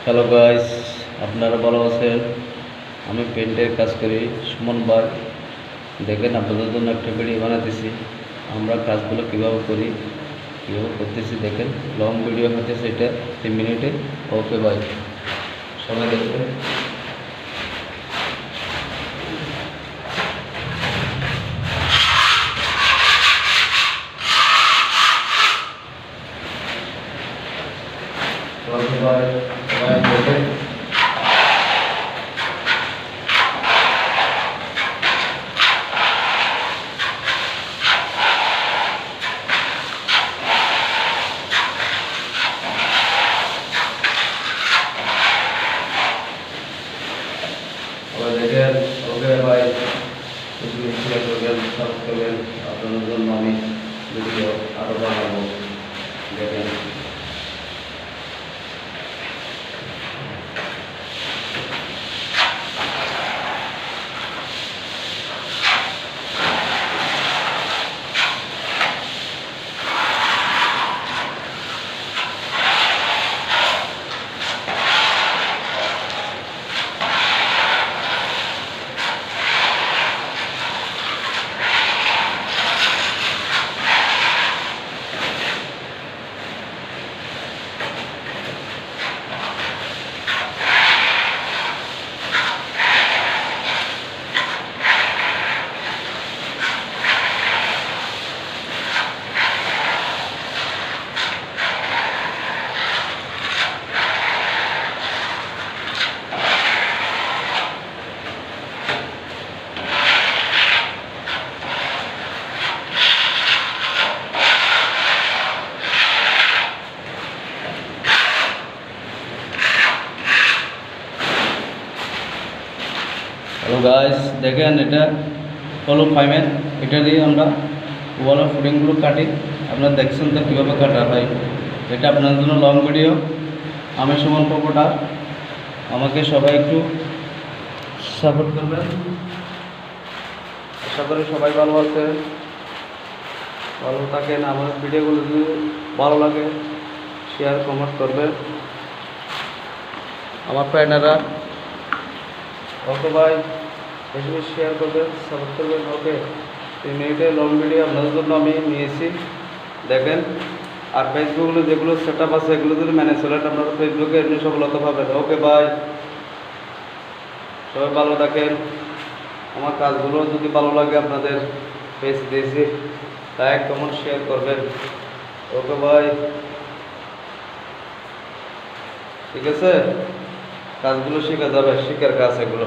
Hello guys, আপনারা ভালো আছেন? আমি পেন্টের কাজ করি, সুমন ভাই। দেখেন, আপনাদের জন্য একটা ভিডিও বানাতেছি। আমরা কাজগুলো কীভাবে করি, কীভাবে করতেছি দেখেন। লং ভিডিও হতেছে এটা 3 মিনিটে। ওকে ভাই, সবাই দেখবেন। ওকে ভাই, সবাই দেখবেন। সবাই দেখেন। ওকে ভাই, কিছু শেয়ার করবেন, সাবস্ক্রাইব করবেন। আপনাদের জন্য আমি ভিডিও আরও বানাবো। দেখেন। হ্যালো গাইস, দেখেন এটা হলো ফাইমেন। এটা দিয়ে আমরা ওয়ালের ফুটিংগুলো কাটি। আপনারা দেখছেন তো কীভাবে কাটা হয়। এটা আপনাদের জন্য লং ভিডিও। আমি সুমন পপোটা। আমাকে সবাই একটু সাপোর্ট করবেন। আশা করি সবাই ভালো আছে, ভালো থাকেন। আমার ভিডিওগুলো যদি ভালো লাগে শেয়ার কমেন্ট করবেন আমার ফ্রেন্ডরা। ওকে ভাই, বেশি বেশি শেয়ার করবেন, সাপোর্ট করবেন। ওকে, 3 মিনিটে লং ভিডিও আপনাদের জন্য আমি নিয়েছি, দেখেন। আর ফেসবুকগুলো যেগুলো সেট আপ আছে এগুলো যদি ম্যানেজ করেন আপনারা ফেসবুকে এমনি সফলতা পাবেন। ওকে ভাই, সবাই ভালো থাকেন। আমার কাজগুলো যদি ভালো লাগে আপনাদের পেজ দিয়েছি, লাইক কমেন্ট শেয়ার করবেন। ওকে ভাই, ঠিক আছে। কাজগুলো শেখা যাবে, শিখার কাজ এগুলো।